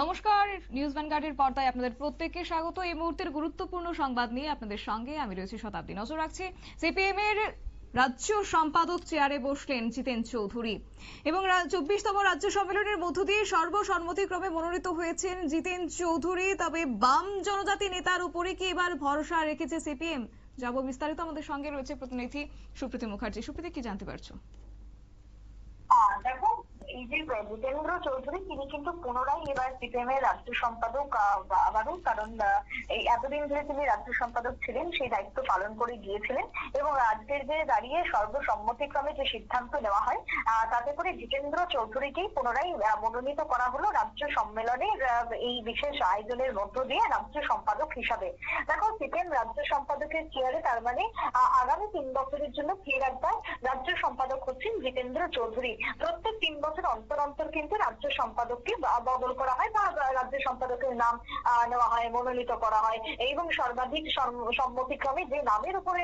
নমস্কার, নিউজ ভ্যানগার্ডের পর্দায় আপনাদের প্রত্যেককে স্বাগত। এই মুহূর্তের গুরুত্বপূর্ণ সংবাদ নিয়ে আপনাদের সঙ্গে আমি রয়েছি শতাব্দী। নজর রাখছি সিপিএম এর রাজ্য সম্পাদক চেয়ারে বসলেন জিতেন চৌধুরী এবং 24তম রাজ্য সম্মেলনের মধ্য দিয়ে সর্বসম্মতিক্রমে মনোনীত হয়েছেন জিতেন চৌধুরী। তবে বাম জনজাতি নেতার উপরে কি এবার ভরসা রেখেছে সিপিএম? যাব বিস্তারিত, আমাদের সঙ্গে রয়েছে প্রতিনিধি সুপ্রীতি মুখার্জি। সুপ্রীতি, কি জানতে পারছো? দেখো, এই যে জিতেন্দ্র চৌধুরী তিনি কিন্তু পুনরায় এবার সিপিএম এর রাজ্য সম্পাদক আবারও, কারণ এই এতদিন ধরে তিনি রাজ্য সম্পাদক ছিলেন, সেই দায়িত্ব পালন করে গিয়েছিলেন এবং আজকের যে দাঁড়িয়ে সর্বসম্মতিক্রমে যে সিদ্ধান্ত নেওয়া হয় তাতে করে জিতেন্দ্র চৌধুরীকেই পুনরায় মনোনীত করা হলো রাজ্য সম্মেলনের এই বিশেষ আয়োজনের মধ্য দিয়ে রাজ্য সম্পাদক হিসাবে। দেখো, সিপিএম রাজ্য সম্পাদকের চেয়ারে তার মানে আগামী 3 বছরের জন্য ফের একবার রাজ্য সম্পাদক হচ্ছেন জিতেন্দ্র চৌধুরী। প্রত্যেক 3 বছর অন্তর অন্তর কিন্তু রাজ্য সম্পাদককে বদল করা হয় বা রাজ্য সম্পাদকের নাম নেওয়া হয়, মনোনীত করা হয় এবং সর্বাধিক সম্মতিক্রমে যে নামের উপরে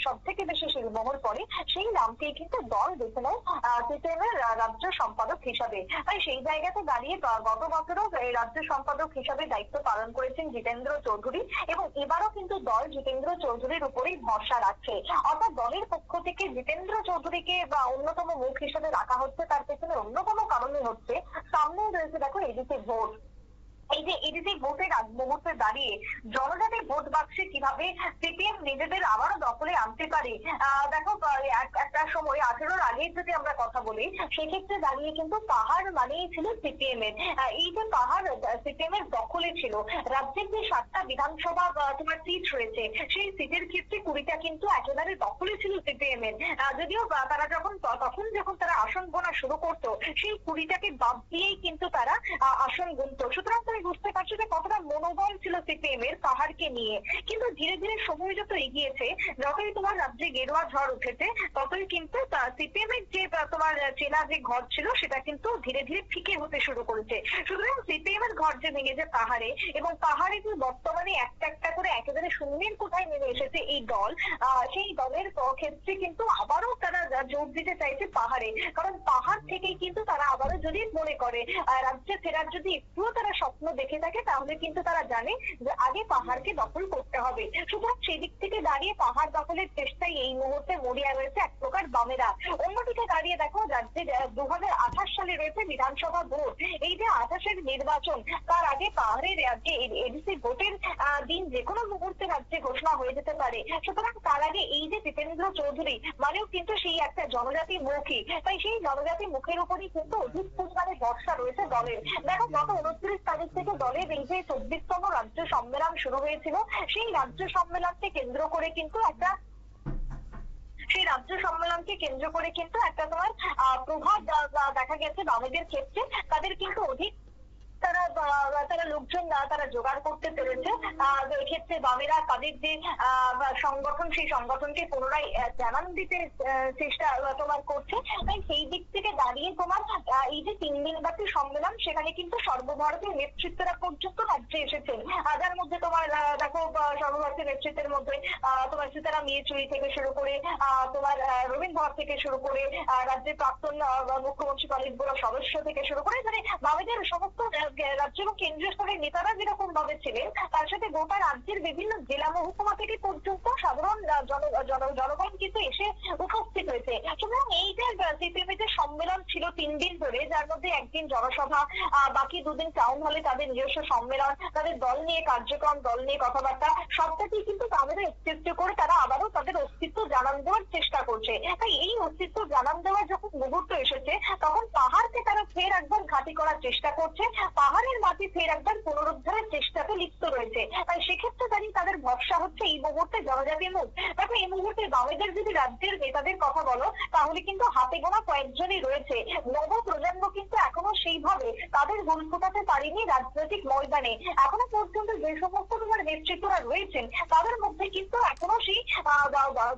সব থেকে বেশি মোহর পড়ে সেই নামকেই কিন্তু দল বেছে নেয় সিপিএম এর রাজ্য সম্পাদক হিসাবে। তাই সেই জায়গাতে দাঁড়িয়ে গত বছরও রাজ্য সম্পাদক হিসাবে দায়িত্ব পালন করেছেন জিতেন্দ্র চৌধুরী এবং এবারও কিন্তু দল জিতেন্দ্র চৌধুরীর উপরেই ভরসা রাখছে। অর্থাৎ দলের পক্ষ থেকে জিতেন্দ্র চৌধুরীকে বা অন্যতম মুখ হিসেবে রাখা হচ্ছে, তার পেছনে অন্যতম কারণে হচ্ছে সামনে রয়েছে দেখো এদিকে ভোট। এই যে এদিকে ভোটের আগ মুহূর্তে দাঁড়িয়ে জনজাতি ভোট বাক্সে কিভাবে সিপিএম নিজেদের আবারও দখলে আনতে পারে। দেখো, একটা সময় 18-র আগে যদি আমরা কথা বলি সেক্ষেত্রে দাঁড়িয়ে কিন্তু পাহাড় মানেই ছিল সিপিএম এর। এই যে পাহাড় সিপিএম এর দখলে ছিল, রাজ্যের যে 7টা বিধানসভা তোমার সিট রয়েছে সেই সিটের ক্ষেত্রে 20টা কিন্তু একেবারে দখলে ছিল সিপিএম এর। যদিও তারা তখন তারা আসন গোনা শুরু করতো সেই 20টাকে বাদ দিয়েই কিন্তু তারা আসন গুনতো। সুতরাং বুঝতে পারছো যে কতটা মনোবল ছিল সিপিএম এর পাহাড়কে নিয়ে। কিন্তু ধীরে ধীরে সময় যত এগিয়েছে, যতই তোমার রাজ্যে গেরুয়া ঝড় উঠেছে, ততই কিন্তু সিপিএম এর যে তোমার চেনা যে ঘর ছিল সেটা কিন্তু ধীরে ধীরে ফিকে হতে শুরু করেছে। সুতরাং সিপিএম এর ঘর যে ভেঙেছে পাহাড়ে, এবং পাহাড়ে যে বর্তমানে একটা একটা করে একেবারে শূন্যের কোথায় নেমে এসেছে এই দল, সেই দলের ক্ষেত্রে কিন্তু আবারও তারা জোর দিতে চাইছে পাহাড়ে। কারণ পাহাড় থেকেই কিন্তু তারা আবারও যদি মনে করে রাজ্যে ফেরার যদি একটুও তারা স্বপ্ন দেখে থাকে, তাহলে কিন্তু তারা জানে যে আগে পাহাড়কে দখল করতে হবে। সুতরাং সেই দিক থেকে দাঁড়িয়ে পাহাড় দখলের চেষ্টায় এই মুহূর্তে মরিয়া রয়েছে এক প্রকার বামেরা। অন্যদিকে দাঁড়িয়ে দেখো, রাজ্যে 2028 সালে রয়েছে বিধানসভা ভোট। এই যে 28-এর নির্বাচন, তার আগে পাহাড়ের রাজ্যে এডিসি ভোটের দিন যে কোনো মুহূর্তে রাজ্যে ঘোষণা হয়ে যেতে পারে। সুতরাং তার আগে এই যে জিতেন্দ্র চৌধুরী মানেও কিন্তু সেই একটা জনজাতি মুখী, তাই সেই জনজাতি মুখের উপরই কিন্তু অধিক পরিমাণে ভরসা রয়েছে দলের। দেখো, গত 29 তারিখ থেকে দলের এই যে 24তম রাজ্য সম্মেলন শুরু হয়েছিল, সেই রাজ্য সম্মেলনকে কেন্দ্র করে কিন্তু একটা তোমার প্রভাব দেখা গেছে বামেদের ক্ষেত্রে। তাদের কিন্তু অধিক তারা লোকজন তারা জোগাড় করতে পেরেছে। এক্ষেত্রে বামেরা তাদের যে সংগঠন, সেই সংগঠনকে পুনরায় জানান দিতে চেষ্টা তোমার করছে। তাই সেই দিক থেকে দাঁড়িয়ে তোমার এই যে 3 দিন ব্যাপী সম্মেলন, সেখানে কিন্তু সর্বভারতীয় নেতৃত্বরা পর্যন্ত রাজ্যে এসেছেন। যার মধ্যে তোমার দেখো, সর্বভারতীয় নেতৃত্বের মধ্যে তোমার সীতারাম ইয়েচুরি থেকে শুরু করে তোমার রবীন্দ্র ধর থেকে শুরু করে রাজ্যের প্রাক্তন মুখ্যমন্ত্রী পলিট ব্যুরো সদস্য থেকে শুরু করে, মানে বামেদের সমস্ত রাজ্য এবং কেন্দ্রীয় স্তরের নেতারা যেরকম ভাবে ছিলেন, তার সাথে গোটা রাজ্যের বিভিন্ন জেলা মহকুমা থেকে পর্যন্ত সাধারণ জনগণ কিন্তু এসে উপস্থিত হয়েছে। সুতরাং এই যে সিপিএম এর সম্মেলন ছিল 3 দিন ধরে, যার মধ্যে একদিন জনসভা, বাকি 2 দিন টাউন হলে তাদের নিজস্ব সম্মেলন, তাদের দল নিয়ে কার্যক্রম, দল নিয়ে কথাবার্তা, সবটাই কিন্তু তাদের একটু করে তারা আবারও তাদের অস্তিত্ব জানান দেওয়ার চেষ্টা করছে। তাই এই অস্তিত্ব জানান দেওয়ার যখন মুহূর্ত এসেছে, তখন পাহাড়কে তারা ফের একবার ঘাঁটি করার চেষ্টা করছে, পাহাড়ের মাটি ফের একবার পুনরুদ্ধারের চেষ্টাতে লিপ্ত রয়েছে। তাই সেক্ষেত্রে দাঁড়িয়ে তাদের ভরসা হচ্ছে এই মুহূর্তে জনজাতি মুখ। দেখো, এই মুহূর্তে বামেদের যদি রাজ্যের নেতাদের কথা বলো, তাহলে কিন্তু হাতে গোনা কয়েকজনই রয়েছে। নব প্রজন্ম কিন্তু এখনো সেইভাবে তাদের ভুল ফোটাতে পারেনি রাজনৈতিক ময়দানে। এখনো পর্যন্ত যে সমস্ত তোমার নেতৃত্বরা রয়েছেন, তাদের মধ্যে কিন্তু এখনো সেই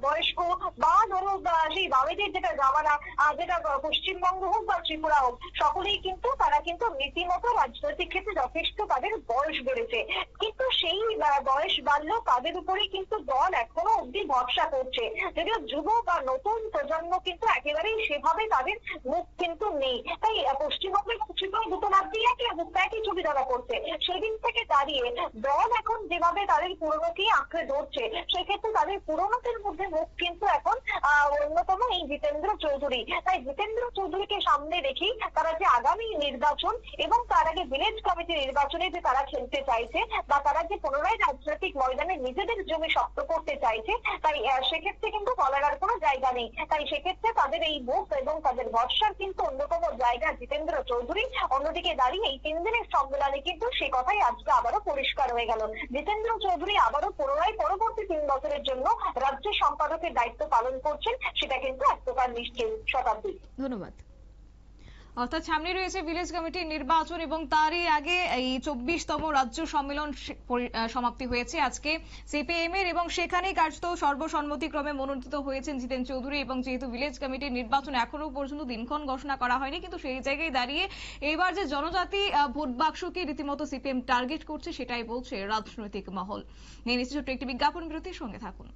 বয়স্ক বা ধরো সেই বামেদের যেটা জামানা, যেটা পশ্চিমবঙ্গ হোক বা ত্রিপুরা হোক, সকলেই কিন্তু তারা কিন্তু রীতিমতো রাজনৈতিক ক্ষেত্রে যথেষ্ট তাদের বয়স বেড়েছে। কিন্তু সেই বয়স বাড়লো তাদের উপরে কিন্তু দল এখনো অব্দি ভরসা করছে। যদিও যুব বা নতুন প্রজন্ম কিন্তু একেবারেই সেভাবে তাদের মুখ কিন্তু নেই। তাই পশ্চিমবঙ্গের মুখ্যমন্ত্রী দুটো রাজ্যেই একই ছবি ধরা পড়ছে। সেদিন থেকে দাঁড়িয়ে দল এখন যেভাবে তাদের পুরনোকেই আঁকড়ে ধরছে, সেক্ষেত্রে তাদের পুরনোদের মধ্যে মুখ কিন্তু এখন অন্যতম এই জিতেন্দ্র চৌধুরী। তাই জিতেন্দ্র চৌধুরীকে সামনে রেখেই তারা যে আগামী নির্বাচন এবং তার আগে ভিলেজ কমিটি নির্বাচনে যে তারা খেলতে চাইছে বা তারা যে পুনরায় রাজনৈতিক ময়দানে নিজেদের জমি শক্ত করতে চাইছে, তাই সেক্ষেত্রে কিন্তু বলার আর কোনো জায়গা নেই। তাই সেক্ষেত্রে তাদের এই মুখ এবং তাদের ভরসার কিন্তু অন্যতম জায়গা জিতেন্দ্র চৌধুরী। অন্যদিকে দাঁড়িয়ে এই 3 দিনের সম্মেলনে কিন্তু সে কথাই আজকে আবারও পরিষ্কার হয়ে গেল। জিতেন্দ্র চৌধুরী আবারও পুনরায় পরবর্তী 3 বছরের জন্য রাজ্য সম্পাদকের দায়িত্ব পালন করছেন, সেটা কিন্তু এক প্রকার নিশ্চিত। শতাব্দী, ধন্যবাদ। অর্থাৎ সামনে রয়েছে ভিলেজ কমিটির নির্বাচন এবং তারই আগে এই 24তম রাজ্য সম্মেলন সমাপ্তি হয়েছে আজকে সিপিএম এর, এবং সেখানেই কার্যত সর্বসম্মতিক্রমে মনোনীত হয়েছেন জিতেন চৌধুরী। এবং যেহেতু ভিলেজ কমিটির নির্বাচন এখনো পর্যন্ত দিনক্ষণ ঘোষণা করা হয়নি, কিন্তু সেই জায়গায় দাঁড়িয়ে এবার যে জনজাতি ভোট বাক্সকে রীতিমতো সিপিএম টার্গেট করছে সেটাই বলছে রাজনৈতিক মহল। নিয়ে নিচ্ছে ছোট্ট একটি বিজ্ঞাপন বিরতির সঙ্গে থাকুন।